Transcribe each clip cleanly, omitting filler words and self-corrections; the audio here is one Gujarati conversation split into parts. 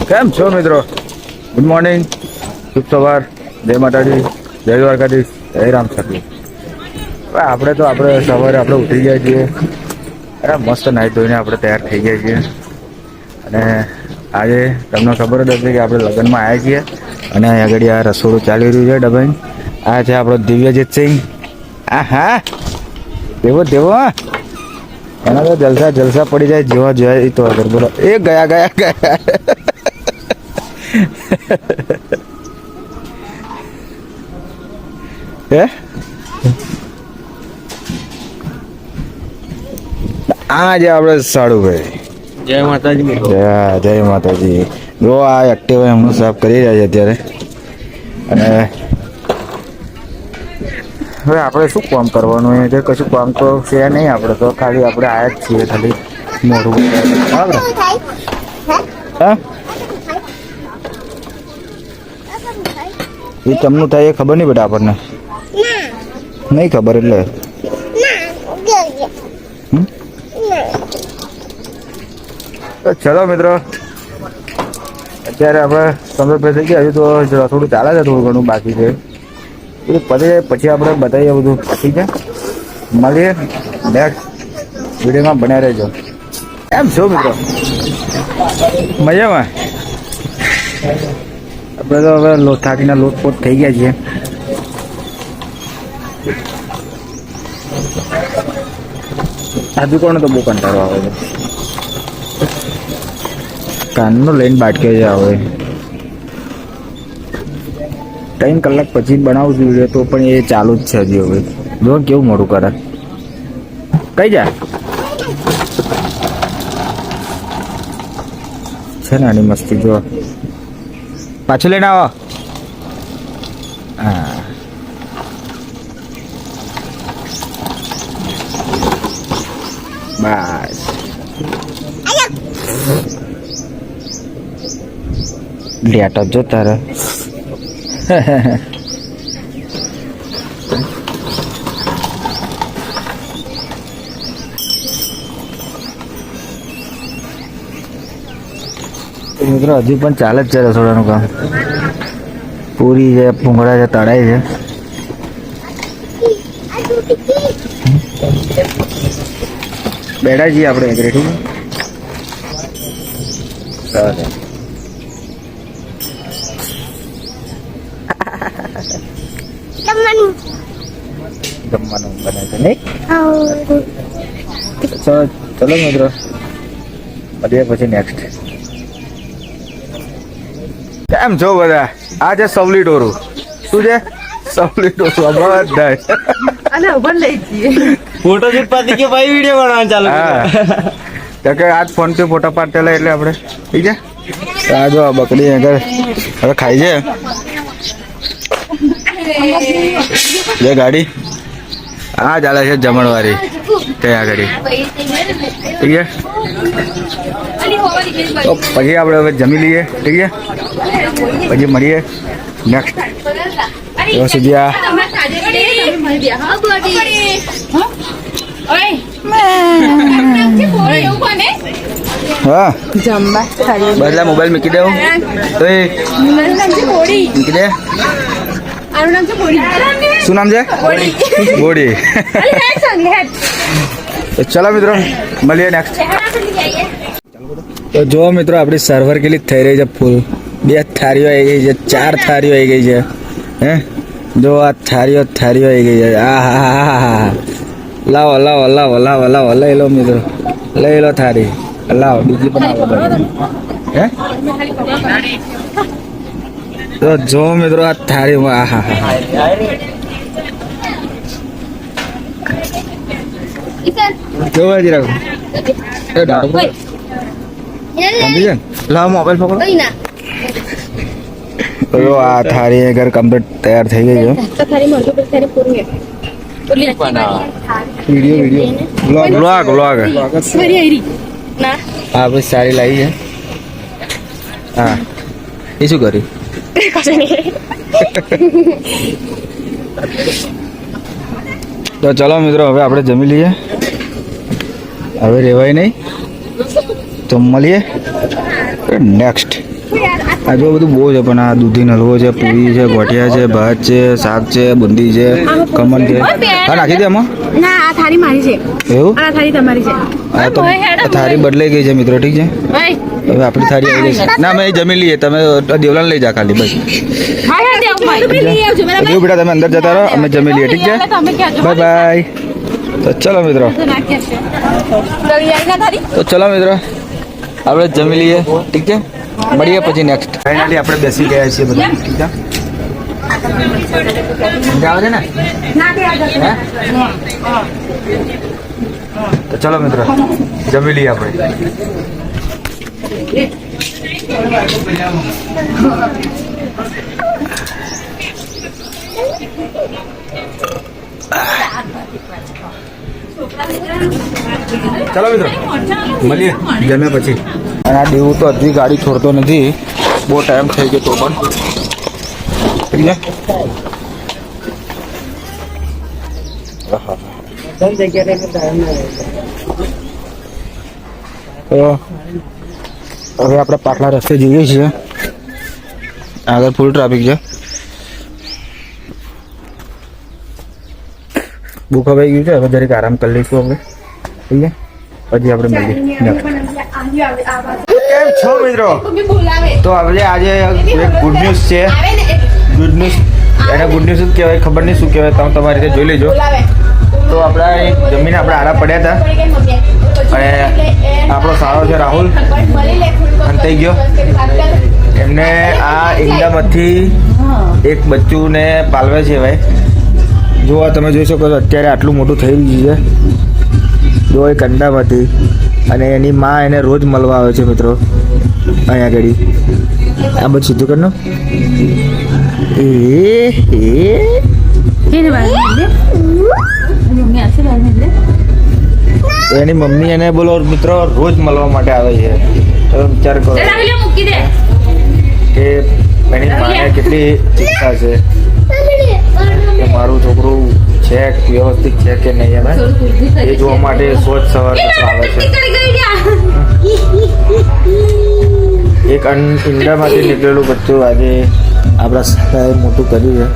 કેમ છો મિત્રો? ગુડ મોર્નિંગ, શુભ સવાર, જય માતાજી, જય દ્વારકાધીશ, જય રામ સખી. આપણે સવારે આપણે ઉઠી ગયા છીએ. અરે મસ્ત નાહી ધોઈને આપણે તૈયાર થઈ ગયા છીએ. અને આજે તમને ખબર જ હશે કે આપણે લગ્નમાં આવ્યા છીએ. અને અહીંયા આગળ આ રસોડું ચાલી રહ્યું છે ડબાઈ. આ છે આપણો દિવ્યજીત સિંહ. હા દેવો એના તો જલસા પડી જાય જેવા જોયા તો આગળ બોલો. એ ગયા હે આ જે આપણે સાડુભાઈ. જય માતાજી. જય માતાજી. જો આ એક્ટિવા એમનું સાફ કરી રહ્યા છે અત્યારે. અને હવે આપણે શું કામ કરવાનું એ છે? કશું કામ તો છે નહીં. આપણે તો ખાલી આપણે આયા જ છીએ, ખાલી મોઢું બરાબર. હા એ તમનું થાય એ ખબર નહીં બેટા આપણને નહીં ખબર એટલે ચલો મિત્રો, અત્યારે આપણે સમય થઈ ગયા. હજુ તો થોડું ચાલે છે, થોડું ઘણું બાકી છે. બધું પતી જાય પછી આપણે બતાવીએ બધું પતી જાય. મળીએ નેક્સ્ટ વિડીયોમાં બન્યા રહેજો. એમ છો મિત્રો? મજામાં? આપણે તો હવે થાકીના લોટપોટ થઈ ગયા છીએ. આજુ કોને તો બહુ કંટાળો આવે છે. કાનનો લઈને બાટકે જ આવે. 3 કલાક પછી બનાવું છું વિડીયો તો પણ એ ચાલુ જ છે હજી. હવે જો કેવું મોડું કરે. કઈ જાય છે ને આની મસ્તી. જો પાછું લઈને આવો. હા બસ લેટ જ જો તારે. મિત્રો હજી પણ ચાલે જ છે રસોડાનું કામ. પૂરી છે, ભૂંગળા છે, તળાઈ છે. બેઠા છીએ આપણે ઠીક. જમવાનું બને છે નહીં? ચલો મિત્રો, મળીએ પછી નેક્સ્ટ. કેમ છો બધા? આ છે સવલી ટોરું. શું છે? સવલી ટોરું બધા. અને ઉભર લઈ જઈએ. ફોટોશૂટ પાછી કે ભાઈ વિડીયો બનાવવાનું ચાલુ. હા તો કે આજ ફોન થી ફોટા પાડેલા એટલે આપણે ઠીક છે. આ જો બકરી આગળ હવે ખાઈ છે. જે ગાડી આ ચાલે છે જમણવારી ત્યાં આગળ ઠીક છે. તો પછી આપણે હવે જમી લઈએ ઠીક છે. પછી મળીએ નેક્સ્ટ. ત્યાં સુધી આ હા બદલા મોબાઈલ મૂકી દઉં તો મૂકી દે. શું નામ છે? બોડી. ચલો મિત્રો, મળીએ નેક્સ્ટ. તો જો મિત્રો આપણી સર્વર કેટલી થઈ રહી છે ફૂલ. 2 થાળીઓ આવી ગઈ છે, 4 થાળીઓ આવી ગઈ છે. હે જો આ થાળીઓ આવી ગઈ છે. આ હા લાવો લઈ લો મિત્રો, લઈ લો થાળી. લાવો બીજી બનાવો. હે તો જો મિત્રો આ થાળીમાં હા જોવા જ રાખો. લાવો મોબાઈલ પકડો. તો આ થાળી ઘર કમ્પ્લીટ તૈયાર થઈ ગઈ છે. વિડીયો વ્લોગ આપણે સારી લાવી છે. હા એ શું કર્યું? તો ચલો મિત્રો, હવે આપણે જમી લઈએ. હવે રેવાય નહીં તો મળીએ નેક્સ્ટ. આ જો બધું બહુ છે, પણ આ દૂધીનો હલવો છે, પૂરી છે, ગોઠિયા છે, ભાત છે, શાક છે, બુંદી છે, ખમણ છે. હા, નાખી દે આમાં. ના આ થાળી મારી છે એવું? આ થાળી તમારી છે હા, તો આ થાળી બદલાઈ ગઈ છે મિત્રો, ઠીક છે. ઓય હવે આપણી થાળી આવી ગઈ છે. ના, અમે જમી લઈએ, તમે દેવલાને લઈ જા ખાલી બસ. હા હા દેવ ભાઈ તમે લઈ આવજો બરાબર જો બેટા તમે અંદર જતા રહો, અમે જમી લઈએ, ઠીક છે. તમે ક્યાં બાય બાય. તો ચલો મિત્રો, તો ચલો મિત્રો, આપણે જમી લઈએ, ઠીક છે. મળીએ પછી નેક્સ્ટ. ફાઇનલી આપણે બેસી ગયા છીએ બધા, ઠીક છે. મજા આવે છે ને? હે? તો ચલો મિત્રો, જમી લઈએ આપણે. ચલો મિત્રો, મળીએ જમ્યા પછી. અને આ દેવું તો હજી ગાડી છોડતો નથી, બહુ ટાઈમ થઈ ગયો તો પણ, ઠીક છે. તો હવે આપણે પાટલા રસ્તે જઈએ છીએ, આગળ ફૂલ ટ્રાફિક છે. બહુ ખવાઈ ગયું છે, હવે જરીક આરામ કરી લઈશું આપણે, ઠીક છે. પછી આપણે મળીએ. કેમ છો મિત્રો? તો હવે આજે એક ગુડ ન્યૂઝ છે. ગુડ ન્યૂઝ, એને ગુડ ન્યૂઝ જ કહેવાય, ખબર નહીં શું કહેવાય, તમે તમારી રીતે જોઈ લેજો. તો આપણે જમીને આપણે આડા પડ્યા હતા, અને આપણો સારો છે રાહુલ અંતાઈ ગયો. એમને આ ઈંડામાંથી એક બચ્ચુને પાલવે છે ભાઈ. જો આ તમે જોઈ શકો છો, અત્યારે આટલું મોટું થઈ ગયું છે. જો એક અંડામાંથી, અને એની માં એને રોજ મળવા આવે છે મિત્રો, અહીંયા આગળ. આ બધું સીધું કરનો. એની મમ્મી એને બોલો મિત્રો રોજ મળવા માટે આવે છે. તમે વિચાર કરો કે એની માને કેટલી ચિંતા છે કે મારું છોકરું છે વ્યવસ્થિત છે કે નહીં, એમ એ જોવા માટે સોચ સવાર આવે છે. એક ઈંડામાંથી નીકળેલું બચ્ચું આજે આપણા સાહેબ મોટું કર્યું છે.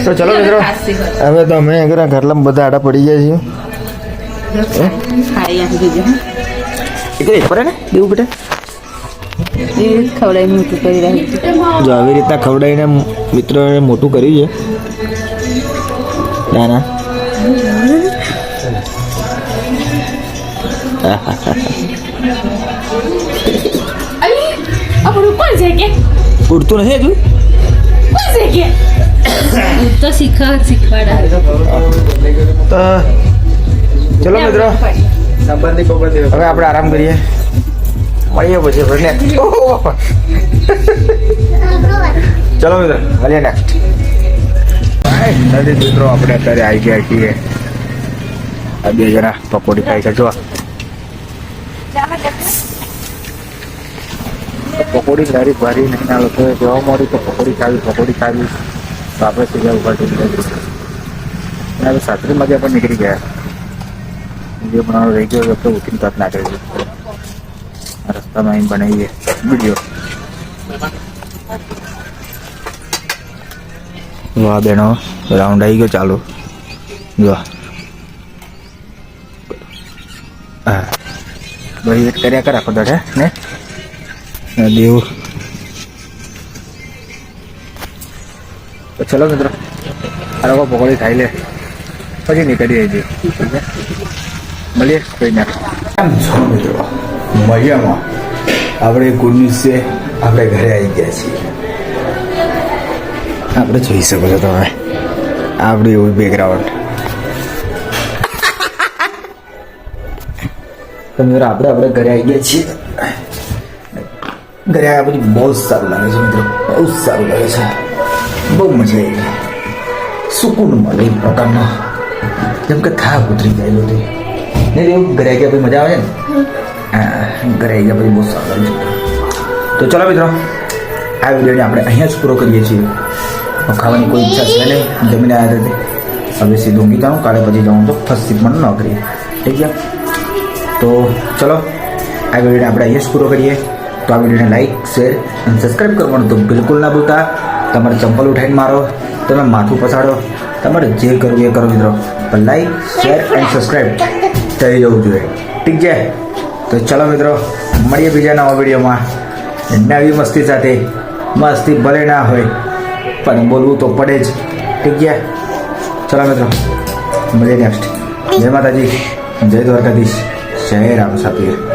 તો ચલો મિત્રો, હવે તો અમે ઘરલામાં બધા આડા પડી ગયા છીએ. દેવું બેટા ખવડાવી મોટું કરી રહ્યું જો આવી રીતના ખવડાવીને મિત્રો મોટું કર્યું છે. ના ના ઉડતું નથી હજુ. તો શીખવાડા તો ચલો મિત્રો, હવે આપણે આરામ કરીએ, મળીએ પછી ચલો મિત્રો, મળીએ નેક્સ્ટ. નથી મિત્રો, આપણે અત્યારે આવી ગયા છીએ. આ બે જણા પકોડી ખાઈ છે. જો પકોડી સારી ભરી નહીં, આ લોકો જોવા મળી તો પકોડી ખાવી તો આપણે સીધા ઉભા થઈ ગયા. સાસરીમાંથી આપણે નીકળી ગયા. વિડીયો બનાવવાનો રહી ગયો તો ઉઠીને તક નાખે છે. રસ્તામાં અહીં બનાવીએ વિડીયો. વાહ બેનો, રાઉન્ડ આવી ગયો ચાલુ. જો હા, બધી વેટ કર્યા કર આખો દાડે ને દેવું. તો ચલો મિત્રો, આ લોકો પકોડી ખાઈ લે પછી નીકળીએ છીએ. મળીએ કોઈ ના. કેમ છો મિત્રો? મજામાં. આપણે ગુડ ન્યૂઝ છે, આપણે ઘરે આવી ગયા છીએ. આપણે જોઈ શકો છો તમે આપણું એવું બેકગ્રાઉન્ડ. તો મિત્રો આપણે ઘરે આવી ગયા છીએ. ઘરે આવ્યા પછી બહુ સારું લાગે છે મિત્રો, બહુ સારું લાગે છે, બહુ મજા આવી ગઈ. સુકૂન મળે એક પ્રકારનો, જેમ કે થાક ઉતરી જાય બધું. નહીં એવું ઘરે આવી ગયા પછી મજા આવે છે ને. હા, ઘરે આવી ગયા પછી બહુ સારું લાગે છે. તો ચલો મિત્રો, આ વિડીયોને આપણે અહીંયા જ પૂરો કરીએ છીએ. ખાવાની કોઈ ઈચ્છા છે નહીં, જમીને આવ્યા હતા. હવે સીધું ઊંઘી જાઉં, કાલે પછી જાઉં તો ફર્સ્ટ શિફ્ટમાં નોકરી. ઠીક છે, તો ચલો આ વિડીયોને આપણે અહીંયા જ પૂરો કરીએ. તો આ વિડીયોને લાઈક, શેર અને સબસ્ક્રાઈબ કરવાનું તો બિલકુલ ના ભૂલતા. તમારે ચંપલ ઉઠાઈને મારો, તમે માથું પછાડો, તમારે જે કરવું એ કરો મિત્રો, પણ લાઈક, શેર એન્ડ સબસ્ક્રાઈબ થઈ જવું જોઈએ. ઠીક છે, તો ચલો મિત્રો, મળીએ બીજા નવા વિડીયોમાં નવી મસ્તી સાથે. મસ્તી ભલે ના હોય પણ બોલવું તો પડે જ. ઠીક છે, ચલો મિત્રો, મળીએ નેક્સ્ટ. જય માતાજી, જય દ્વારકાધીશ, જય રામ સાપીર.